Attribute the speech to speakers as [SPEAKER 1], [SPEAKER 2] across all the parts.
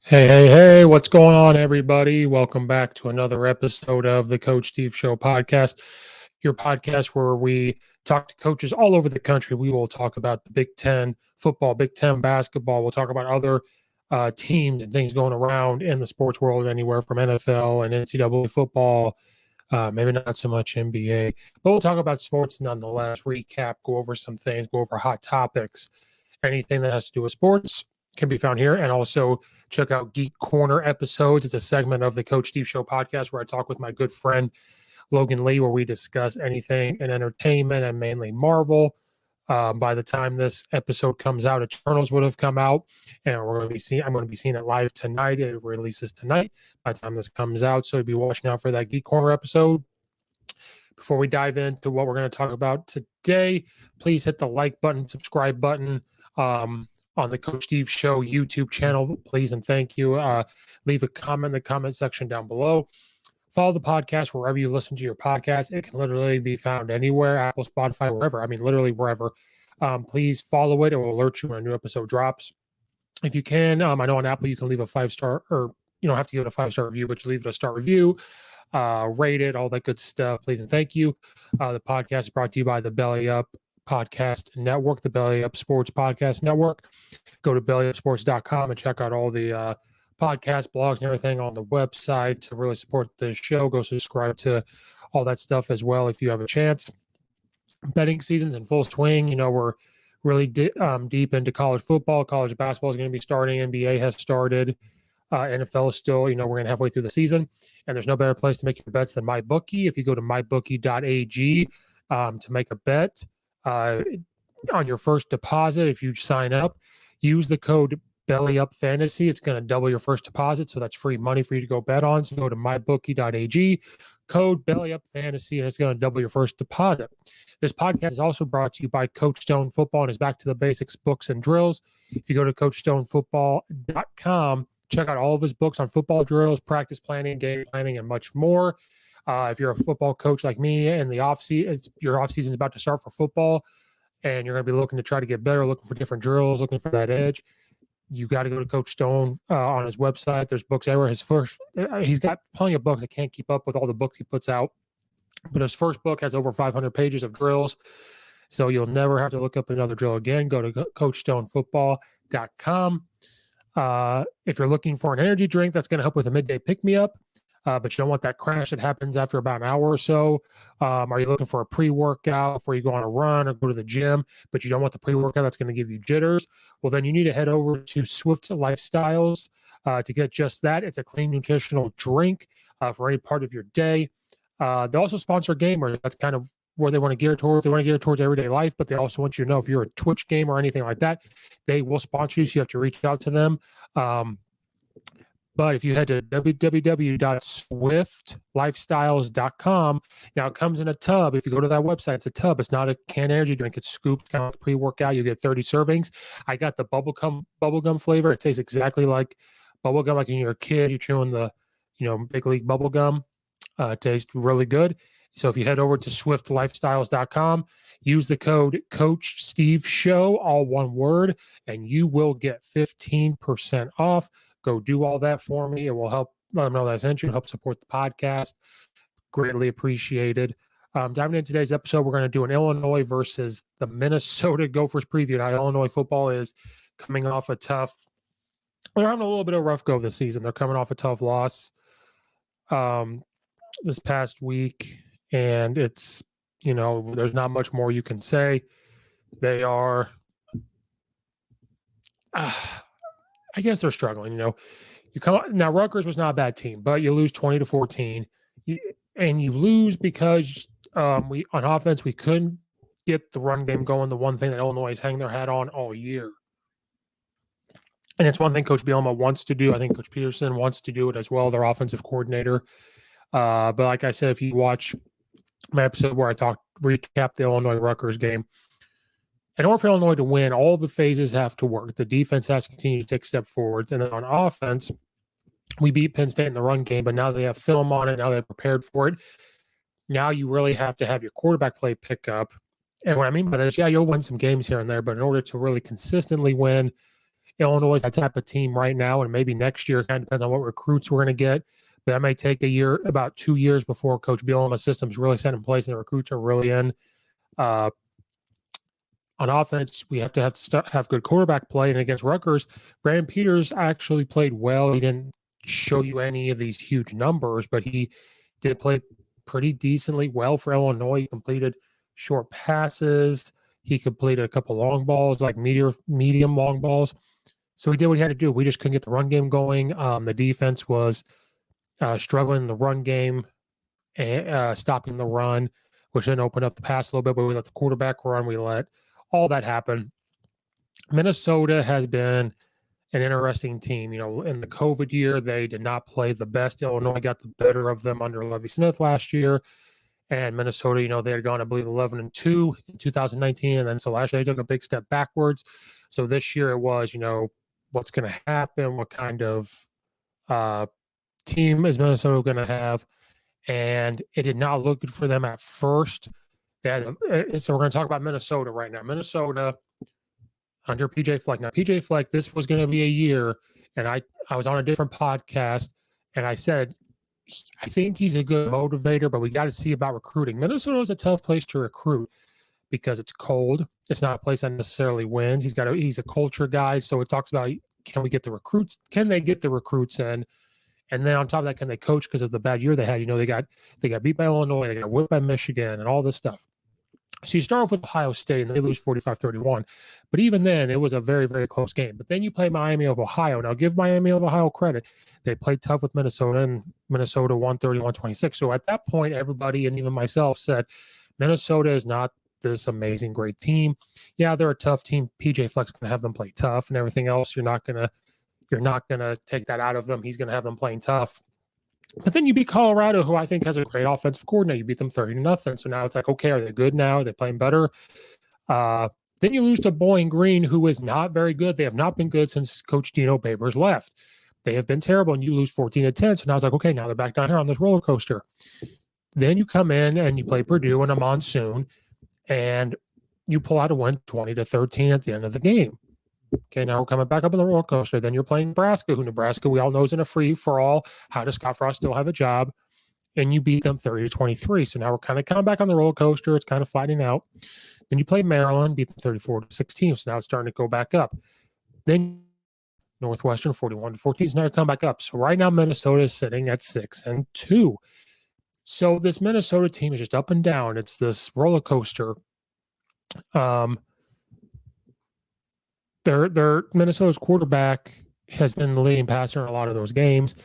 [SPEAKER 1] Hey, what's going on, everybody? Welcome back to another episode of the Coach Steve Show podcast, your podcast where we talk to coaches all over the country. We will talk about the Big Ten football, Big Ten basketball. We'll talk about other teams and things going around in the sports world, anywhere from NFL and NCAA football, maybe not so much NBA, but we'll talk about sports nonetheless, recap, go over some things, go over hot topics, anything that has to do with sports can be found here. And also check out Geek Corner episodes. It's a segment of the Coach Steve Show podcast where I talk with my good friend Logan Lee, where we discuss anything in entertainment and mainly Marvel. By the time this episode comes out, Eternals would have come out, and I'm going to be seeing it live tonight. It releases tonight by the time this comes out, so be watching out for that Geek Corner episode. Before we dive into what we're going to talk about today, please hit the like button, subscribe button on the Coach Steve Show YouTube channel, please and thank you. Leave a comment in the comment section down below. Follow the podcast wherever you listen to your podcast. It can literally be found anywhere, Apple, Spotify, wherever. I mean, literally wherever. Please follow it. It will alert you when a new episode drops. If you can, I know on Apple you can leave a 5-star, or you don't have to give it a 5-star review, but you leave it a star review, rate it, all that good stuff. Please and thank you. The podcast is brought to you by the Belly Up Podcast Network, the Belly Up Sports Podcast Network. Go to bellyupsports.com and check out all the podcast blogs and everything on the website to really support the show. Go subscribe to all that stuff as well if you have a chance. Betting season's in full swing. You know, we're really deep into college football. College basketball is going to be starting. NBA has started. NFL is still, we're going to halfway through the season, and there's no better place to make your bets than MyBookie. If you go to mybookie.ag to make a bet on your first deposit, if you sign up, use the code BELLYUPFANTASY. It's going to double your first deposit, so that's free money for you to go bet on. So go to mybookie.ag, code BELLYUPFANTASY, and it's going to double your first deposit. This podcast is also brought to you by Coach Stone Football and his Back to the Basics books and drills. If you go to CoachStoneFootball.com, check out all of his books on football drills, practice planning, game planning, and much more. If you're a football coach like me and your off season is about to start for football, and you're going to be looking to try to get better, looking for different drills, looking for that edge, you got to go to Coach Stone on his website. There's books everywhere. He's got plenty of books. I can't keep up with all the books he puts out, but his first book has over 500 pages of drills, so you'll never have to look up another drill again. Go to CoachStoneFootball.com. If you're looking for an energy drink that's going to help with a midday pick-me-up, but you don't want that crash that happens after about an hour or so. Are you looking for a pre-workout before you go on a run or go to the gym, but you don't want the pre-workout that's going to give you jitters? Well, then you need to head over to Swift Lifestyles to get just that. It's a clean nutritional drink for any part of your day. They also sponsor gamers. That's kind of where they want to gear towards. They want to gear towards everyday life, but they also want you to know if you're a Twitch gamer or anything like that, they will sponsor you, so you have to reach out to them. But if you head to www.swiftlifestyles.com, now it comes in a tub. If you go to that website, it's a tub. It's not a canned energy drink. It's scooped, kind of like pre-workout. You get 30 servings. I got the bubblegum flavor. It tastes exactly like bubblegum, like when you're a kid, you're chewing the, big league bubblegum. It tastes really good. So if you head over to swiftlifestyles.com, use the code Coach Steve Show, all one word, and you will get 15% off. Go do all that for me. It will help let them know that I sent you, help support the podcast. Greatly appreciated. Diving into today's episode, we're going to do an Illinois versus the Minnesota Gophers preview. Now, Illinois football is coming off they're having a little bit of a rough go this season. They're coming off a tough loss this past week, and it's, there's not much more you can say. They are, I guess they're struggling. Now Rutgers was not a bad team, but you lose 20-14, and you lose because on offense we couldn't get the run game going. The one thing that Illinois is hanging their hat on all year, and it's one thing Coach Bielema wants to do. I think Coach Peterson wants to do it as well, their offensive coordinator. But like I said, if you watch my episode where I recap the Illinois Rutgers game, in order for Illinois to win, all the phases have to work. The defense has to continue to take step forwards. And then on offense, we beat Penn State in the run game, but now they have film on it. Now they're prepared for it. Now you really have to have your quarterback play pick up. And what I mean by that is, you'll win some games here and there, but in order to really consistently win, Illinois is that type of team right now, and maybe next year, kind of depends on what recruits we're going to get. But that may take about 2 years before Coach Bielema's system's really set in place and the recruits are really in. On offense, we have to have good quarterback play. And against Rutgers, Brandon Peters actually played well. He didn't show you any of these huge numbers, but he did play pretty decently well for Illinois. He completed short passes. He completed a couple long balls, like medium long balls. So he did what he had to do. We just couldn't get the run game going. The defense was struggling in the run game, stopping the run, which then opened up the pass a little bit, but we let the quarterback run. We let all that happen. Minnesota has been an interesting team. In the COVID year, they did not play the best. Illinois got the better of them under Lovie Smith last year. And Minnesota, they had gone, I believe, 11-2 in 2019. And then so last year they took a big step backwards. So this year it was, what's going to happen? What kind of team is Minnesota going to have? And it did not look good for them at first. So we're going to talk about Minnesota right now. Minnesota under PJ Fleck. Now, PJ Fleck, this was going to be a year, and I was on a different podcast, and I said, I think he's a good motivator, but we got to see about recruiting. Minnesota is a tough place to recruit because it's cold. It's not a place that necessarily wins. He's a culture guy, so it talks about, can we get the recruits? Can they get the recruits in? And then on top of that, can they coach because of the bad year they had? They got beat by Illinois, they got whipped by Michigan, and all this stuff. So you start off with Ohio State, and they lose 45-31. But even then, it was a very, very close game. But then you play Miami of Ohio. Now, give Miami of Ohio credit. They played tough with Minnesota, and Minnesota won 31-26. So at that point, everybody, and even myself, said Minnesota is not this amazing, great team. Yeah, they're a tough team. PJ Fleck's going to have them play tough and everything else. You're not going to take that out of them. He's going to have them playing tough. But then you beat Colorado, who I think has a great offensive coordinator. You beat them 30-0. So now it's like, okay, are they good now? Are they playing better? Then you lose to Bowling Green, who is not very good. They have not been good since Coach Dino Babers left. They have been terrible, and you lose 14-10. So now it's like, okay, now they're back down here on this roller coaster. Then you come in and you play Purdue in a monsoon, and you pull out a win 20-13 at the end of the game. Okay, now we're coming back up on the roller coaster. Then you're playing Nebraska, who Nebraska we all know is in a free-for-all. How does Scott Frost still have a job? And you beat them 30-23. So now we're kind of coming back on the roller coaster. It's kind of flattening out. Then you play Maryland, beat them 34-16. So now it's starting to go back up. Then Northwestern 41-14. So now you're coming back up. So right now Minnesota is sitting at 6-2. So this Minnesota team is just up and down. It's this roller coaster. Their Minnesota's quarterback has been the leading passer in a lot of those games.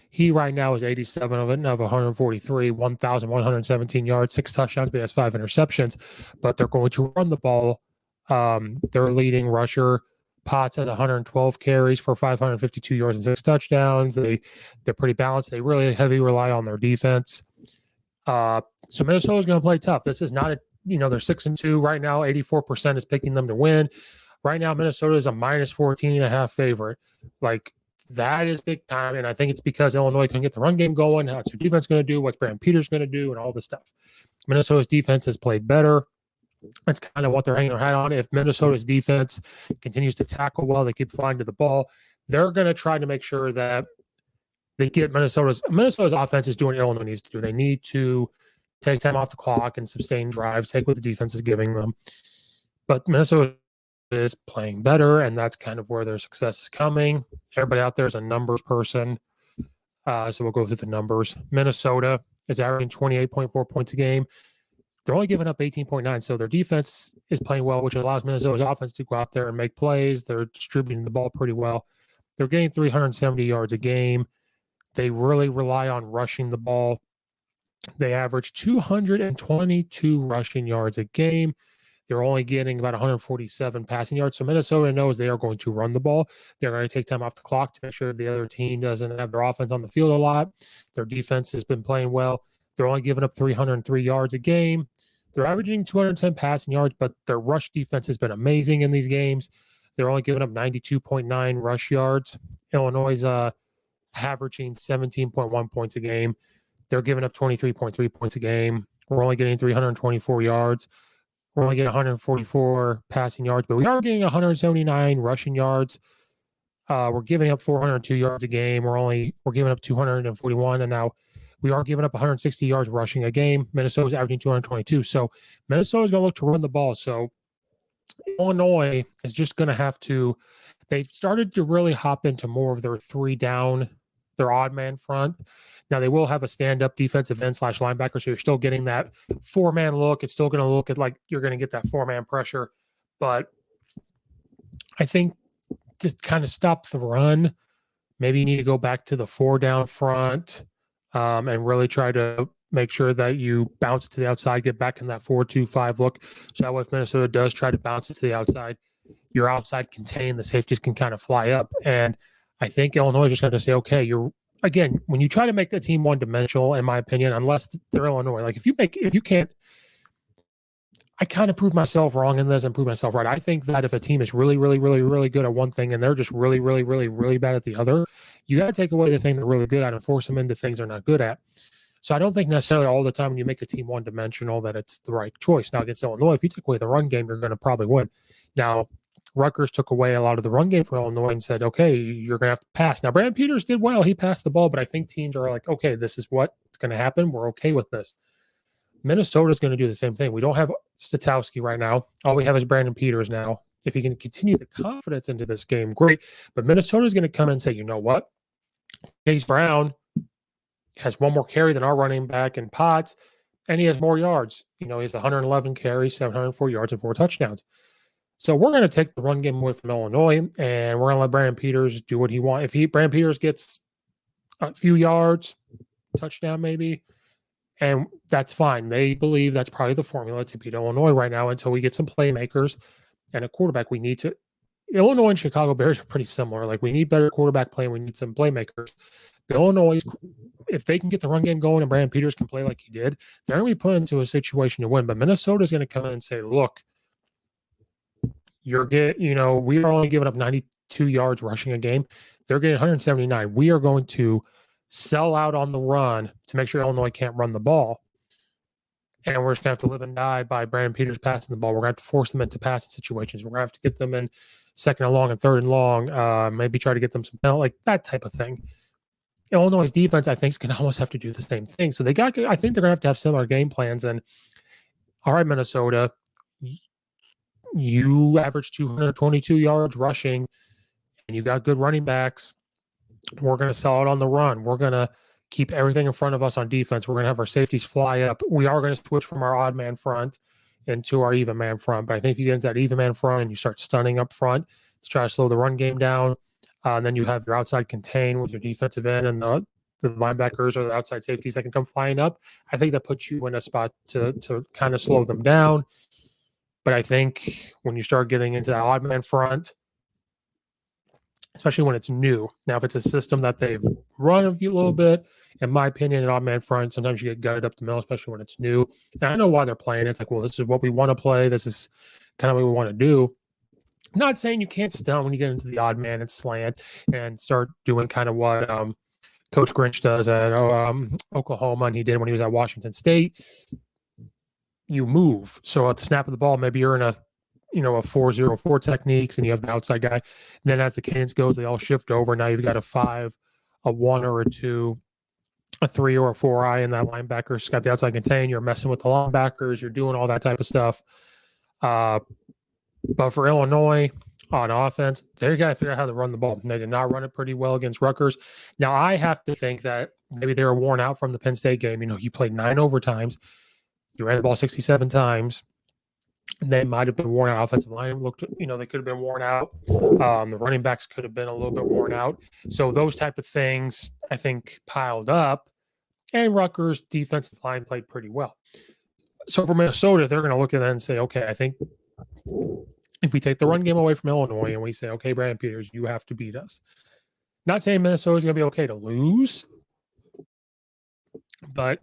[SPEAKER 1] He right now is 87 of it, of 143, 1,117 yards, 6 touchdowns, but he has 5 interceptions. But they're going to run the ball. Their leading rusher, Potts, has 112 carries for 552 yards and 6 touchdowns. They're pretty balanced. They really heavily rely on their defense. So Minnesota's going to play tough. This is not they're 6-2 right now. 84% is picking them to win. Right now, Minnesota is a -14.5 favorite. Like, that is big time, and I think it's because Illinois couldn't get the run game going. What's their defense going to do? What's Brandon Peters going to do? And all this stuff. Minnesota's defense has played better. That's kind of what they're hanging their hat on. If Minnesota's defense continues to tackle well, they keep flying to the ball, they're going to try to make sure that they get Minnesota's offense is doing what Illinois needs to do. They need to take time off the clock and sustain drives, take what the defense is giving them. But Minnesota is playing better, and that's kind of where their success is coming. Everybody out there is a numbers person, so we'll go through the numbers. Minnesota is averaging 28.4 points a game. They're only giving up 18.9, so their defense is playing well, which allows Minnesota's offense to go out there and make plays. They're distributing the ball pretty well. They're getting 370 yards a game. They really rely on rushing the ball. They average 222 rushing yards a game. They're only getting about 147 passing yards. So Minnesota knows they are going to run the ball. They're going to take time off the clock to make sure the other team doesn't have their offense on the field a lot. Their defense has been playing well. They're only giving up 303 yards a game. They're averaging 210 passing yards, but their rush defense has been amazing in these games. They're only giving up 92.9 rush yards. Illinois is averaging 17.1 points a game. They're giving up 23.3 points a game. We're only getting 324 yards. We're only getting 144 passing yards, but we are getting 179 rushing yards. We're giving up 402 yards a game. We're giving up 241, and now we are giving up 160 yards rushing a game. Minnesota's averaging 222. So Minnesota's going to look to run the ball. So Illinois is just going to have to. They've started to really hop into more of their three down, their odd man front. Now they will have a stand-up defensive end / linebacker, so you're still getting that 4-man look. It's still going to look at like you're going to get that 4-man pressure, but I think to kind of stop the run, maybe you need to go back to the 4 down front and really try to make sure that you bounce it to the outside, get back in that 4-2-5 look. So that way, if Minnesota does try to bounce it to the outside, you're outside contained, the safeties can kind of fly up. And I think Illinois just have to say, okay, again, when you try to make the team one-dimensional, in my opinion, unless they're Illinois, like if you can't, I kind of prove myself wrong in this and prove myself right. I think that if a team is really, really, really, really good at one thing and they're just really, really, really, really bad at the other, you got to take away the thing they're really good at and force them into things they're not good at. So I don't think necessarily all the time when you make a team one-dimensional that it's the right choice. Now against Illinois, if you take away the run game, you're going to probably win. Now, Rutgers took away a lot of the run game from Illinois and said, okay, you're going to have to pass. Now, Brandon Peters did well. He passed the ball, but I think teams are like, okay, this is what's going to happen. We're okay with this. Minnesota's going to do the same thing. We don't have Statowski right now. All we have is Brandon Peters now. If he can continue the confidence into this game, great. But Minnesota's going to come and say, you know what? Chase Brown has one more carry than our running back in Potts, and he has more yards. He has 111 carries, 704 yards, and 4 touchdowns. So we're going to take the run game away from Illinois, and we're going to let Brandon Peters do what he wants. If Brandon Peters gets a few yards, touchdown maybe, and that's fine. They believe that's probably the formula to beat Illinois right now until we get some playmakers and a quarterback. Illinois and Chicago Bears are pretty similar. Like, we need better quarterback play, and we need some playmakers. But Illinois, if they can get the run game going and Brandon Peters can play like he did, they're going to be put into a situation to win. But Minnesota's going to come in and say, look, we are only giving up 92 yards rushing a game. They're getting 179. We are going to sell out on the run to make sure Illinois can't run the ball. And we're just going to have to live and die by Brandon Peters passing the ball. We're going to have to force them into passing situations. We're going to have to get them in 2nd and long and 3rd and long, maybe try to get them some penalty, like that type of thing. Illinois' defense, I think, is going to almost have to do the same thing. So I think they're going to have similar game plans. And all right, Minnesota, you average 222 yards rushing, and you got good running backs. We're going to sell it on the run. We're going to keep everything in front of us on defense. We're going to have our safeties fly up. We are going to switch from our odd man front into our even man front. But I think if you get into that even man front and you start stunning up front to try to slow the run game down, and then you have your outside contain with your defensive end and the linebackers or the outside safeties that can come flying up, I think that puts you in a spot to kind of slow them down. But I think when you start getting into that odd man front, especially when it's new. Now, if it's a system that they've run a little bit, in my opinion, an odd man front, sometimes you get gutted up the middle, especially when it's new. And I know why they're playing. It's like, well, this is what we want to play. This is kind of what we want to do. I'm not saying you can't stunt when you get into the odd man and slant and start doing kind of what Coach Grinch does at Oklahoma and he did when he was at Washington State. You move. So at the snap of the ball, maybe you're in a 4-0-4 techniques and you have the outside guy. And then as the cadence goes, they all shift over. Now you've got a 5, a 1 or a 2, a 3 or a 4-eye, and that linebacker's got the outside contain. You're messing with the linebackers. You're doing all that type of stuff. But for Illinois on offense, they got to figure out how to run the ball. They did not run it pretty well against Rutgers. Now, I have to think that maybe they were worn out from the Penn State game. You played 9 overtimes. You ran the ball 67 times. They might have been worn out. Offensive line looked, they could have been worn out. The running backs could have been a little bit worn out. So those type of things, I think, piled up. And Rutgers' defensive line played pretty well. So for Minnesota, they're going to look at that and say, okay, I think if we take the run game away from Illinois and we say, okay, Brandon Peters, you have to beat us. Not saying Minnesota's going to be okay to lose, but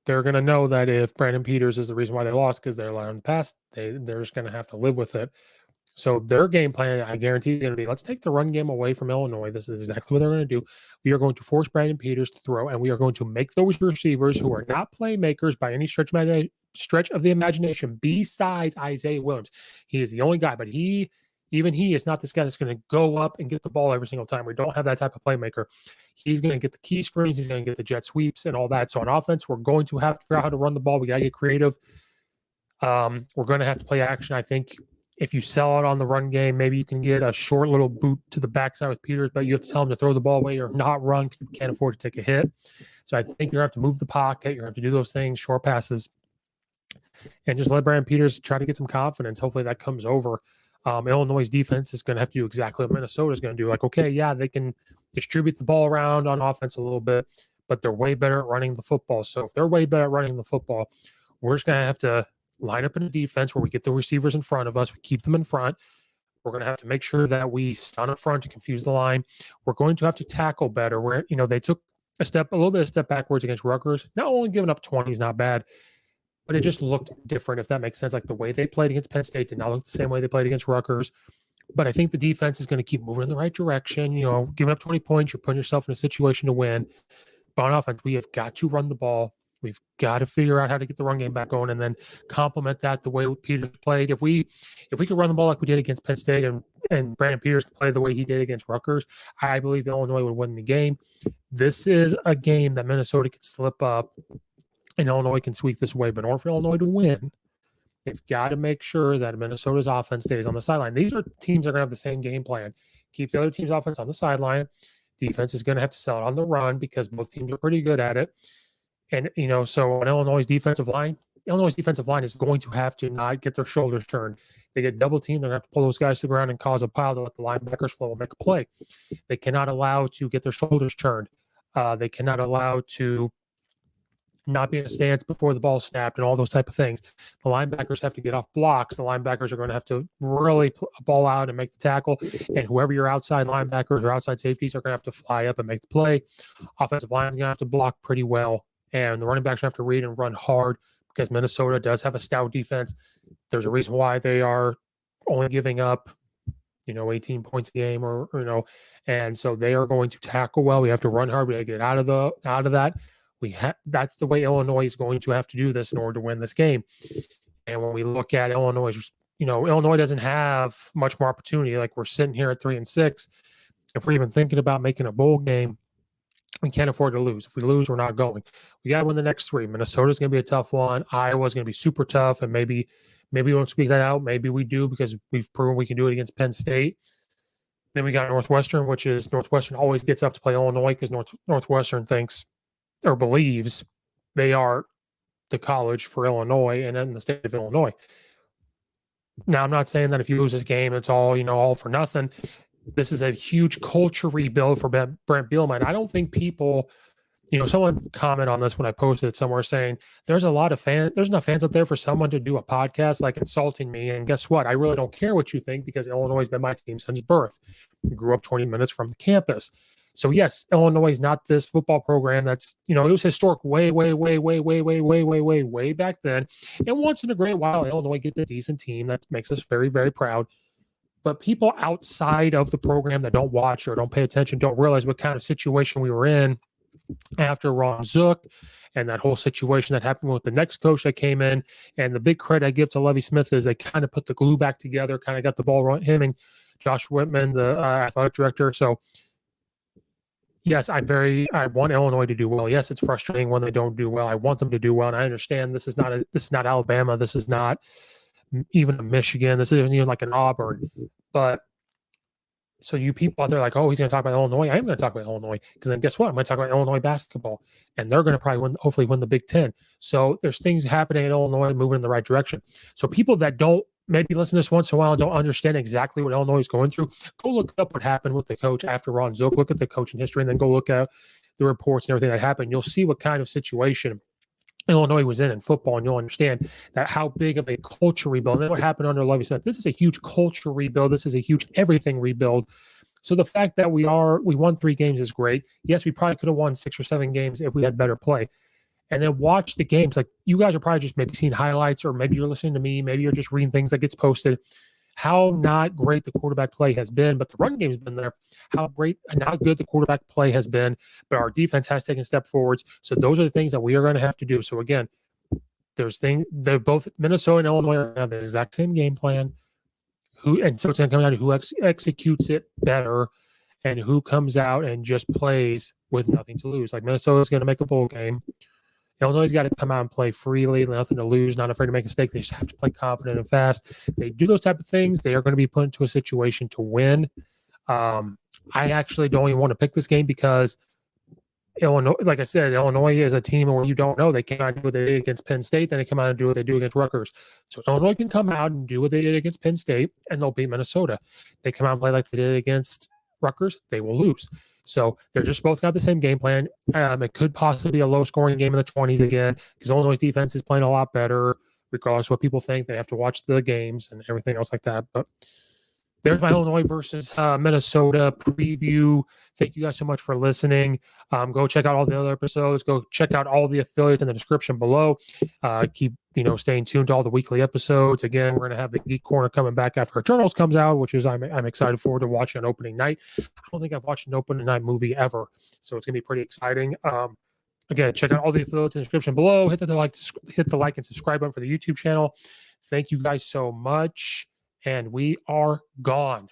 [SPEAKER 1] they're going to know that if Brandon Peters is the reason why they lost because they're allowed in the past, they're just going to have to live with it. So their game plan, I guarantee, is going to be, let's take the run game away from Illinois. This is exactly what they're going to do. We are going to force Brandon Peters to throw, and we are going to make those receivers who are not playmakers by any stretch of the imagination, besides Isaiah Williams. He is the only guy, but he Even he is not this guy that's going to go up and get the ball every single time. We don't have that type of playmaker. He's going to get the key screens. He's going to get the jet sweeps and all that. So on offense, we're going to have to figure out how to run the ball. We got to get creative. We're going to have to play action. I think if you sell out on the run game, maybe you can get a short little boot to the backside with Peters, but you have to tell him to throw the ball away or not run because you can't afford to take a hit. So I think you're going to have to move the pocket. You're going to have to do those things, short passes, and just let Brandon Peters try to get some confidence. Hopefully that comes over. Illinois' defense is going to have to do exactly what Minnesota is going to do. Like, okay, yeah, they can distribute the ball around on offense a little bit, but they're way better at running the football. So if they're way better at running the football, we're just going to have to line up in a defense where we get the receivers in front of us. We keep them in front. We're going to have to make sure that we stun up front to confuse the line. We're going to have to tackle better. Where, they took a little bit of step backwards against Rutgers. Not only giving up 20 is not bad, but it just looked different, if that makes sense. Like the way they played against Penn State did not look the same way they played against Rutgers. But I think the defense is going to keep moving in the right direction. Giving up 20 points, you're putting yourself in a situation to win. But on offense, we have got to run the ball. We've got to figure out how to get the run game back going and then complement that the way Peters played. If we could run the ball like we did against Penn State and Brandon Peters could play the way he did against Rutgers, I believe Illinois would win the game. This is a game that Minnesota could slip up and Illinois can sweep this away. But in order for Illinois to win, they've got to make sure that Minnesota's offense stays on the sideline. These are teams that are going to have the same game plan. Keep the other team's offense on the sideline. Defense is going to have to sell it on the run because both teams are pretty good at it. And, so on Illinois' defensive line is going to have to not get their shoulders turned. They get double teamed, they're going to have to pull those guys to the ground and cause a pile to let the linebackers flow and make a play. They cannot allow to get their shoulders turned. They cannot allow to not be in a stance before the ball snapped and all those type of things. The linebackers have to get off blocks. The linebackers are going to have to really ball out and make the tackle. And whoever your outside linebackers or outside safeties are going to have to fly up and make the play. Offensive line is going to have to block pretty well. And the running backs have to read and run hard because Minnesota does have a stout defense. There's a reason why they are only giving up, 18 points a game and so they are going to tackle well. We have to run hard. We have to get out of that. That's the way Illinois is going to have to do this in order to win this game. And when we look at Illinois, Illinois doesn't have much more opportunity. Like we're sitting here at 3-6. If we're even thinking about making a bowl game, we can't afford to lose. If we lose, we're not going. We got to win the next 3. Minnesota's going to be a tough one. Iowa's going to be super tough, and maybe we won't squeak that out. Maybe we do because we've proven we can do it against Penn State. Then we got Northwestern, which is Northwestern always gets up to play Illinois because Northwestern thinks or believes they are the college for Illinois and in the state of Illinois. Now, I'm not saying that if you lose this game, it's all, all for nothing. This is a huge culture rebuild for Brent Bielema. I don't think people, someone commented on this when I posted it somewhere saying there's enough fans out there for someone to do a podcast like insulting me. And guess what? I really don't care what you think because Illinois has been my team since birth. I grew up 20 minutes from the campus. So yes, Illinois is not this football program that's, it was historic way back then. And once in a great while, Illinois gets a decent team that makes us very, very proud. But people outside of the program that don't watch or don't pay attention don't realize what kind of situation we were in after Ron Zook and that whole situation that happened with the next coach that came in. And the big credit I give to Levy Smith is they kind of put the glue back together, kind of got the ball rolling, him and Josh Whitman, the athletic director. So yes, I want Illinois to do well. Yes, it's frustrating when they don't do well. I want them to do well. And I understand this is not Alabama. This is not even a Michigan. This isn't even like an Auburn. But so you people out there like, oh, he's going to talk about Illinois. I am going to talk about Illinois because then guess what? I'm going to talk about Illinois basketball, and they're going to probably hopefully win the Big Ten. So there's things happening in Illinois moving in the right direction. So people that don't maybe listen to this once in a while and don't understand exactly what Illinois is going through, go look up what happened with the coach after Ron Zook. Look at the coaching history, and then go look at the reports and everything that happened. You'll see what kind of situation Illinois was in football, and you'll understand that how big of a culture rebuild. And then what happened under Levy Smith. This is a huge culture rebuild. This is a huge everything rebuild. So the fact that we won 3 games is great. Yes, we probably could have won 6 or 7 games if we had better play. And then watch the games. Like you guys are probably just maybe seeing highlights, or maybe you're listening to me. Maybe you're just reading things that gets posted. How not great the quarterback play has been, but the run game has been there. How great and how good the quarterback play has been, but our defense has taken step forwards. So those are the things that we are going to have to do. So again, they're both Minnesota and Illinois are going to have the exact same game plan. so it's going to come down to who executes it better and who comes out and just plays with nothing to lose. Like Minnesota's going to make a bowl game. Illinois got to come out and play freely, nothing to lose, not afraid to make a mistake. They just have to play confident and fast. They do those type of things, they are going to be put into a situation to win. I actually don't even want to pick this game because Illinois, like I said, Illinois is a team where you don't know. They came out and do what they did against Penn State, then they come out and do what they do against Rutgers. So Illinois can come out and do what they did against Penn State, and they'll beat Minnesota. They come out and play like they did against Rutgers, they will lose. So they're just both got the same game plan. It could possibly be a low-scoring game in the 20s again because Illinois' defense is playing a lot better, regardless of what people think. They have to watch the games and everything else like that. But there's my Illinois versus Minnesota preview. Thank you guys so much for listening. Go check out all the other episodes. Go check out all the affiliates in the description below. Keep staying tuned to all the weekly episodes. Again, we're going to have the Geek Corner coming back after Eternals comes out, which is I'm excited forward to watching on opening night. I don't think I've watched an opening night movie ever, so it's going to be pretty exciting. Again, check out all the affiliates in the description below. Hit the like and subscribe button for the YouTube channel. Thank you guys so much. And we are gone.